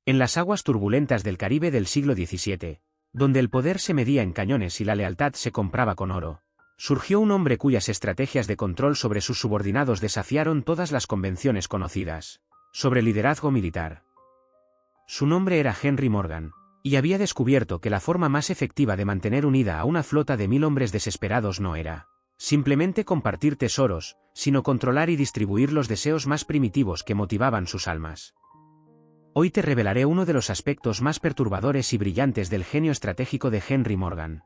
En las aguas turbulentas del Caribe del siglo XVII, donde el poder se medía en cañones y la lealtad se compraba con oro, surgió un hombre cuyas estrategias de control sobre sus subordinados desafiaron todas las convenciones conocidas sobre liderazgo militar. Su nombre era Henry Morgan, y había descubierto que la forma más efectiva de mantener unida a una flota de 1000 hombres desesperados no era simplemente compartir tesoros, sino controlar y distribuir los deseos más primitivos que motivaban sus almas. Hoy te revelaré uno de los aspectos más perturbadores y brillantes del genio estratégico de Henry Morgan.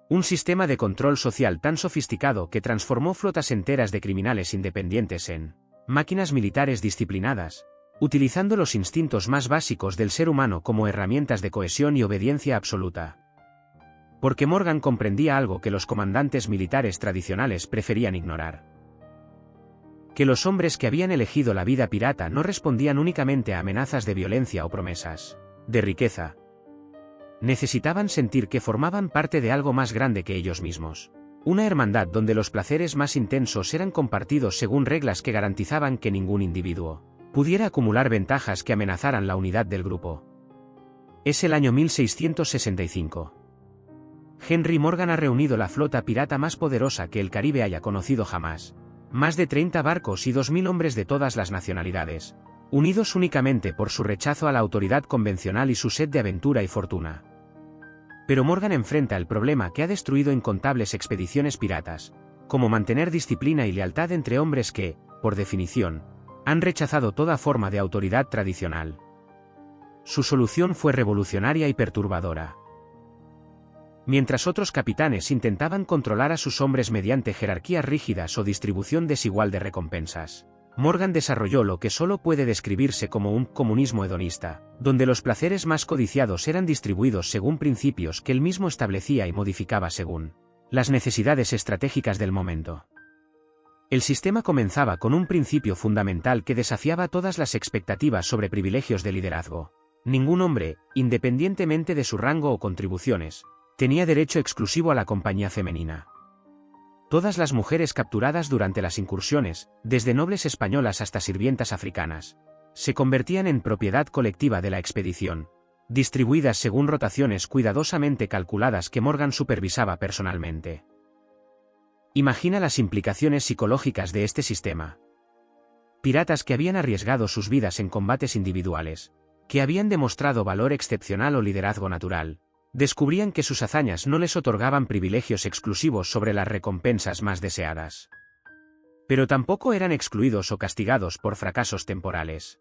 Un sistema de control social tan sofisticado que transformó flotas enteras de criminales independientes en máquinas militares disciplinadas, utilizando los instintos más básicos del ser humano como herramientas de cohesión y obediencia absoluta. Porque Morgan comprendía algo que los comandantes militares tradicionales preferían ignorar. Que los hombres que habían elegido la vida pirata no respondían únicamente a amenazas de violencia o promesas de riqueza. Necesitaban sentir que formaban parte de algo más grande que ellos mismos. Una hermandad donde los placeres más intensos eran compartidos según reglas que garantizaban que ningún individuo pudiera acumular ventajas que amenazaran la unidad del grupo. Es el año 1665. Henry Morgan ha reunido la flota pirata más poderosa que el Caribe haya conocido jamás. Más de 30 barcos y 2000 hombres de todas las nacionalidades, unidos únicamente por su rechazo a la autoridad convencional y su sed de aventura y fortuna. Pero Morgan enfrenta el problema que ha destruido incontables expediciones piratas, como mantener disciplina y lealtad entre hombres que, por definición, han rechazado toda forma de autoridad tradicional. Su solución fue revolucionaria y perturbadora. Mientras otros capitanes intentaban controlar a sus hombres mediante jerarquías rígidas o distribución desigual de recompensas, Morgan desarrolló lo que solo puede describirse como un comunismo hedonista, donde los placeres más codiciados eran distribuidos según principios que él mismo establecía y modificaba según las necesidades estratégicas del momento. El sistema comenzaba con un principio fundamental que desafiaba todas las expectativas sobre privilegios de liderazgo. Ningún hombre, independientemente de su rango o contribuciones, tenía derecho exclusivo a la compañía femenina. Todas las mujeres capturadas durante las incursiones, desde nobles españolas hasta sirvientas africanas, se convertían en propiedad colectiva de la expedición, distribuidas según rotaciones cuidadosamente calculadas que Morgan supervisaba personalmente. Imagina las implicaciones psicológicas de este sistema. Piratas que habían arriesgado sus vidas en combates individuales, que habían demostrado valor excepcional o liderazgo natural, descubrían que sus hazañas no les otorgaban privilegios exclusivos sobre las recompensas más deseadas. Pero tampoco eran excluidos o castigados por fracasos temporales.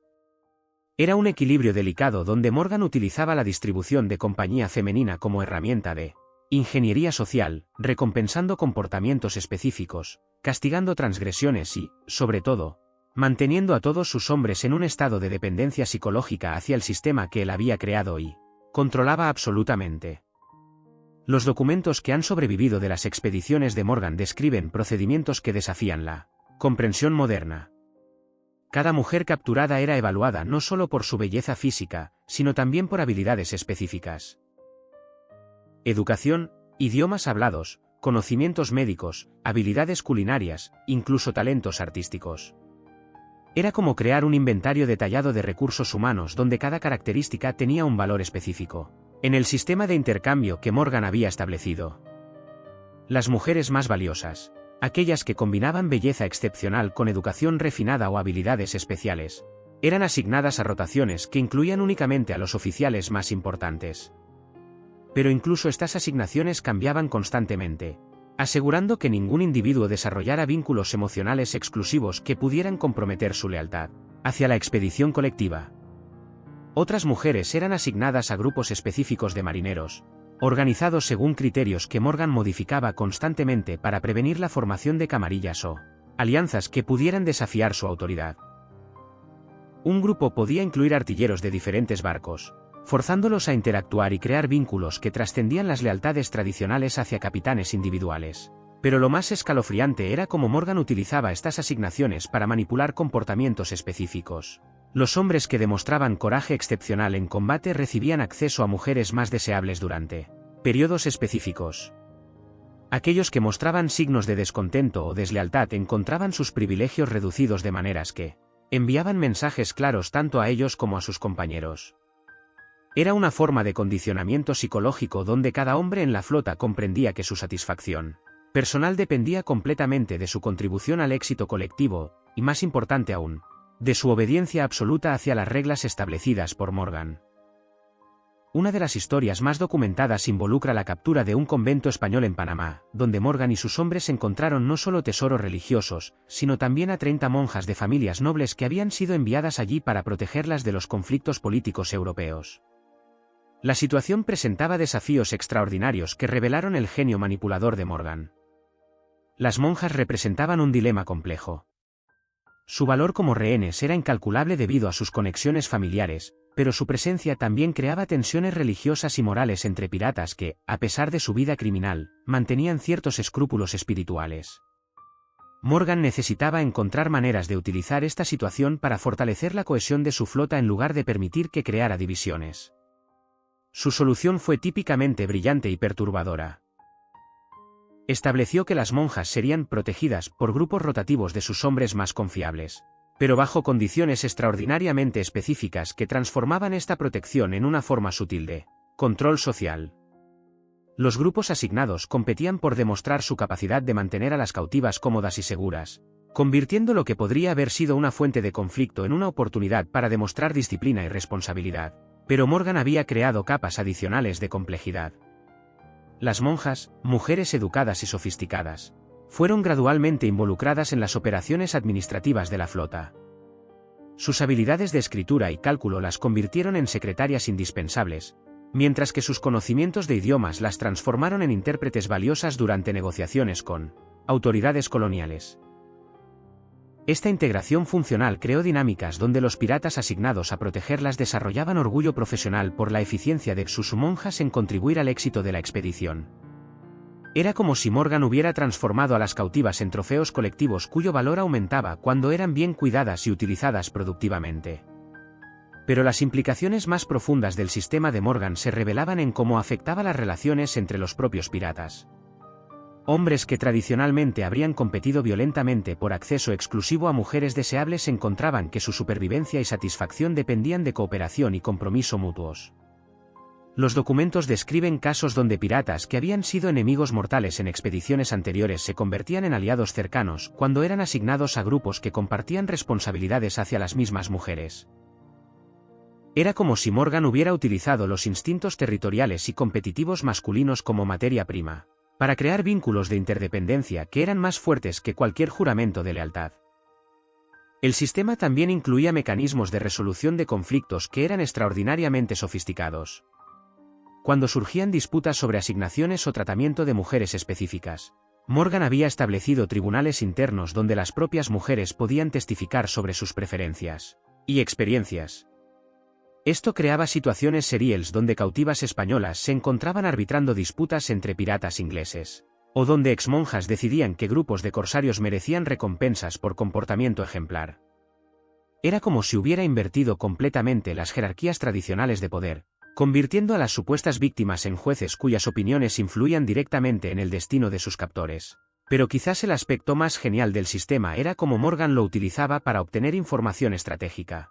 Era un equilibrio delicado donde Morgan utilizaba la distribución de compañía femenina como herramienta de ingeniería social, recompensando comportamientos específicos, castigando transgresiones y, sobre todo, manteniendo a todos sus hombres en un estado de dependencia psicológica hacia el sistema que él había creado y controlaba absolutamente. Los documentos que han sobrevivido de las expediciones de Morgan describen procedimientos que desafían la comprensión moderna. Cada mujer capturada era evaluada no solo por su belleza física, sino también por habilidades específicas. Educación, idiomas hablados, conocimientos médicos, habilidades culinarias, incluso talentos artísticos. Era como crear un inventario detallado de recursos humanos donde cada característica tenía un valor específico. En el sistema de intercambio que Morgan había establecido, las mujeres más valiosas, aquellas que combinaban belleza excepcional con educación refinada o habilidades especiales, eran asignadas a rotaciones que incluían únicamente a los oficiales más importantes. Pero incluso estas asignaciones cambiaban constantemente, asegurando que ningún individuo desarrollara vínculos emocionales exclusivos que pudieran comprometer su lealtad hacia la expedición colectiva. Otras mujeres eran asignadas a grupos específicos de marineros, organizados según criterios que Morgan modificaba constantemente para prevenir la formación de camarillas o alianzas que pudieran desafiar su autoridad. Un grupo podía incluir artilleros de diferentes barcos, forzándolos a interactuar y crear vínculos que trascendían las lealtades tradicionales hacia capitanes individuales. Pero lo más escalofriante era cómo Morgan utilizaba estas asignaciones para manipular comportamientos específicos. Los hombres que demostraban coraje excepcional en combate recibían acceso a mujeres más deseables durante periodos específicos. Aquellos que mostraban signos de descontento o deslealtad encontraban sus privilegios reducidos de maneras que Enviaban mensajes claros tanto a ellos como a sus compañeros. Era una forma de condicionamiento psicológico donde cada hombre en la flota comprendía que su satisfacción personal dependía completamente de su contribución al éxito colectivo, y más importante aún, de su obediencia absoluta hacia las reglas establecidas por Morgan. Una de las historias más documentadas involucra la captura de un convento español en Panamá, donde Morgan y sus hombres encontraron no solo tesoros religiosos, sino también a 30 monjas de familias nobles que habían sido enviadas allí para protegerlas de los conflictos políticos europeos. La situación presentaba desafíos extraordinarios que revelaron el genio manipulador de Morgan. Las monjas representaban un dilema complejo. Su valor como rehenes era incalculable debido a sus conexiones familiares, pero su presencia también creaba tensiones religiosas y morales entre piratas que, a pesar de su vida criminal, mantenían ciertos escrúpulos espirituales. Morgan necesitaba encontrar maneras de utilizar esta situación para fortalecer la cohesión de su flota en lugar de permitir que creara divisiones. Su solución fue típicamente brillante y perturbadora. Estableció que las monjas serían protegidas por grupos rotativos de sus hombres más confiables, pero bajo condiciones extraordinariamente específicas que transformaban esta protección en una forma sutil de control social. Los grupos asignados competían por demostrar su capacidad de mantener a las cautivas cómodas y seguras, convirtiendo lo que podría haber sido una fuente de conflicto en una oportunidad para demostrar disciplina y responsabilidad. Pero Morgan había creado capas adicionales de complejidad. Las monjas, mujeres educadas y sofisticadas, fueron gradualmente involucradas en las operaciones administrativas de la flota. Sus habilidades de escritura y cálculo las convirtieron en secretarias indispensables, mientras que sus conocimientos de idiomas las transformaron en intérpretes valiosas durante negociaciones con autoridades coloniales. Esta integración funcional creó dinámicas donde los piratas asignados a protegerlas desarrollaban orgullo profesional por la eficiencia de sus monjas en contribuir al éxito de la expedición. Era como si Morgan hubiera transformado a las cautivas en trofeos colectivos cuyo valor aumentaba cuando eran bien cuidadas y utilizadas productivamente. Pero las implicaciones más profundas del sistema de Morgan se revelaban en cómo afectaba las relaciones entre los propios piratas. Hombres que tradicionalmente habrían competido violentamente por acceso exclusivo a mujeres deseables encontraban que su supervivencia y satisfacción dependían de cooperación y compromiso mutuos. Los documentos describen casos donde piratas que habían sido enemigos mortales en expediciones anteriores se convertían en aliados cercanos cuando eran asignados a grupos que compartían responsabilidades hacia las mismas mujeres. Era como si Morgan hubiera utilizado los instintos territoriales y competitivos masculinos como materia prima, para crear vínculos de interdependencia que eran más fuertes que cualquier juramento de lealtad. El sistema también incluía mecanismos de resolución de conflictos que eran extraordinariamente sofisticados. Cuando surgían disputas sobre asignaciones o tratamiento de mujeres específicas, Morgan había establecido tribunales internos donde las propias mujeres podían testificar sobre sus preferencias y experiencias. Esto creaba situaciones seriales donde cautivas españolas se encontraban arbitrando disputas entre piratas ingleses, o donde exmonjas decidían que grupos de corsarios merecían recompensas por comportamiento ejemplar. Era como si hubiera invertido completamente las jerarquías tradicionales de poder, convirtiendo a las supuestas víctimas en jueces cuyas opiniones influían directamente en el destino de sus captores. Pero quizás el aspecto más genial del sistema era cómo Morgan lo utilizaba para obtener información estratégica.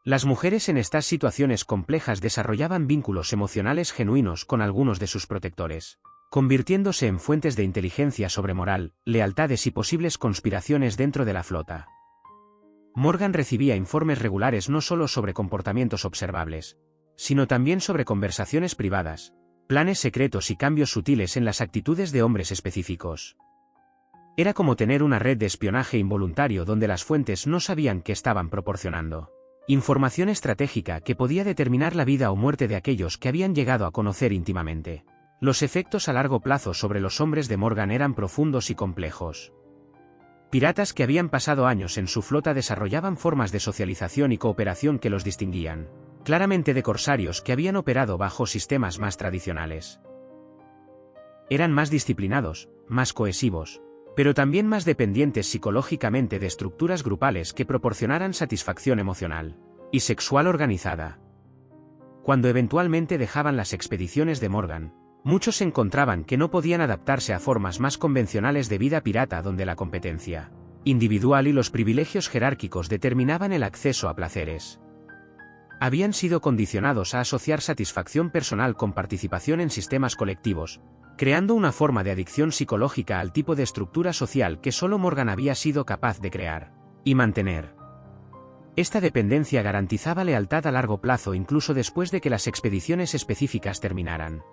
Las mujeres en estas situaciones complejas desarrollaban vínculos emocionales genuinos con algunos de sus protectores, convirtiéndose en fuentes de inteligencia sobre moral, lealtades y posibles conspiraciones dentro de la flota. Morgan recibía informes regulares no solo sobre comportamientos observables, sino también sobre conversaciones privadas, planes secretos y cambios sutiles en las actitudes de hombres específicos. Era como tener una red de espionaje involuntario donde las fuentes no sabían que estaban proporcionando información estratégica que podía determinar la vida o muerte de aquellos que habían llegado a conocer íntimamente. Los efectos a largo plazo sobre los hombres de Morgan eran profundos y complejos. Piratas que habían pasado años en su flota desarrollaban formas de socialización y cooperación que los distinguían claramente de corsarios que habían operado bajo sistemas más tradicionales. Eran más disciplinados, más cohesivos, pero también más dependientes psicológicamente de estructuras grupales que proporcionaran satisfacción emocional y sexual organizada. Cuando eventualmente dejaban las expediciones de Morgan, muchos encontraban que no podían adaptarse a formas más convencionales de vida pirata donde la competencia individual y los privilegios jerárquicos determinaban el acceso a placeres. Habían sido condicionados a asociar satisfacción personal con participación en sistemas colectivos, creando una forma de adicción psicológica al tipo de estructura social que solo Morgan había sido capaz de crear y mantener. Esta dependencia garantizaba lealtad a largo plazo incluso después de que las expediciones específicas terminaran.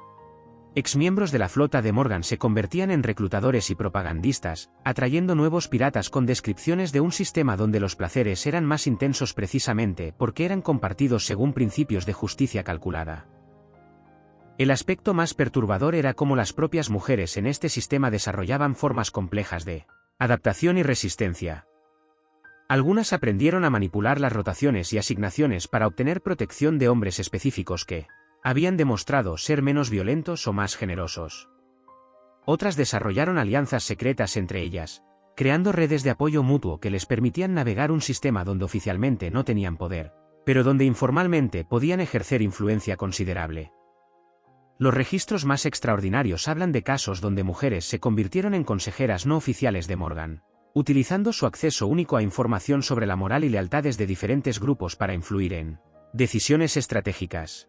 Exmiembros de la flota de Morgan se convertían en reclutadores y propagandistas, atrayendo nuevos piratas con descripciones de un sistema donde los placeres eran más intensos precisamente porque eran compartidos según principios de justicia calculada. El aspecto más perturbador era cómo las propias mujeres en este sistema desarrollaban formas complejas de adaptación y resistencia. Algunas aprendieron a manipular las rotaciones y asignaciones para obtener protección de hombres específicos que habían demostrado ser menos violentos o más generosos. Otras desarrollaron alianzas secretas entre ellas, creando redes de apoyo mutuo que les permitían navegar un sistema donde oficialmente no tenían poder, pero donde informalmente podían ejercer influencia considerable. Los registros más extraordinarios hablan de casos donde mujeres se convirtieron en consejeras no oficiales de Morgan, utilizando su acceso único a información sobre la moral y lealtades de diferentes grupos para influir en decisiones estratégicas.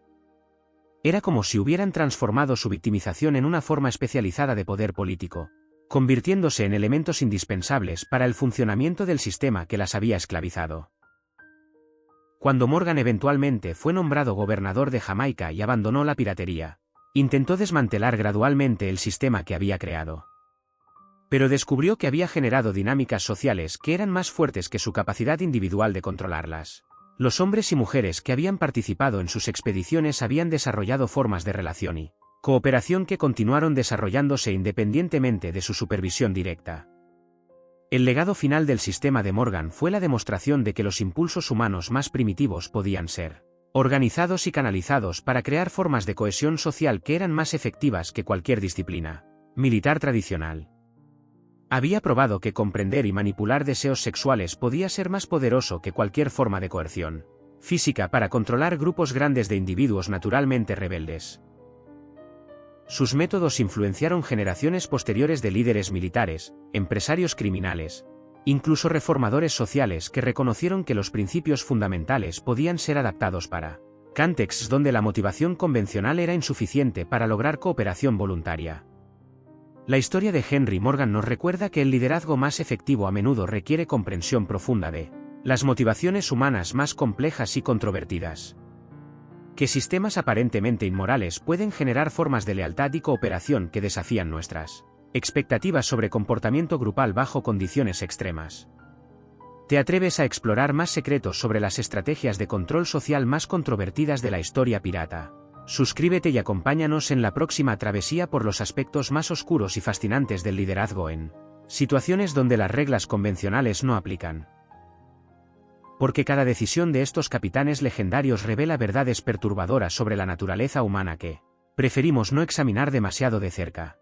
Era como si hubieran transformado su victimización en una forma especializada de poder político, convirtiéndose en elementos indispensables para el funcionamiento del sistema que las había esclavizado. Cuando Morgan eventualmente fue nombrado gobernador de Jamaica y abandonó la piratería, intentó desmantelar gradualmente el sistema que había creado. Pero descubrió que había generado dinámicas sociales que eran más fuertes que su capacidad individual de controlarlas. Los hombres y mujeres que habían participado en sus expediciones habían desarrollado formas de relación y cooperación que continuaron desarrollándose independientemente de su supervisión directa. El legado final del sistema de Morgan fue la demostración de que los impulsos humanos más primitivos podían ser organizados y canalizados para crear formas de cohesión social que eran más efectivas que cualquier disciplina militar tradicional. Había probado que comprender y manipular deseos sexuales podía ser más poderoso que cualquier forma de coerción física para controlar grupos grandes de individuos naturalmente rebeldes. Sus métodos influenciaron generaciones posteriores de líderes militares, empresarios criminales, incluso reformadores sociales que reconocieron que los principios fundamentales podían ser adaptados para contextos donde la motivación convencional era insuficiente para lograr cooperación voluntaria. La historia de Henry Morgan nos recuerda que el liderazgo más efectivo a menudo requiere comprensión profunda de las motivaciones humanas más complejas y controvertidas. Que sistemas aparentemente inmorales pueden generar formas de lealtad y cooperación que desafían nuestras expectativas sobre comportamiento grupal bajo condiciones extremas. ¿Te atreves a explorar más secretos sobre las estrategias de control social más controvertidas de la historia pirata? Suscríbete y acompáñanos en la próxima travesía por los aspectos más oscuros y fascinantes del liderazgo en situaciones donde las reglas convencionales no aplican. Porque cada decisión de estos capitanes legendarios revela verdades perturbadoras sobre la naturaleza humana que preferimos no examinar demasiado de cerca.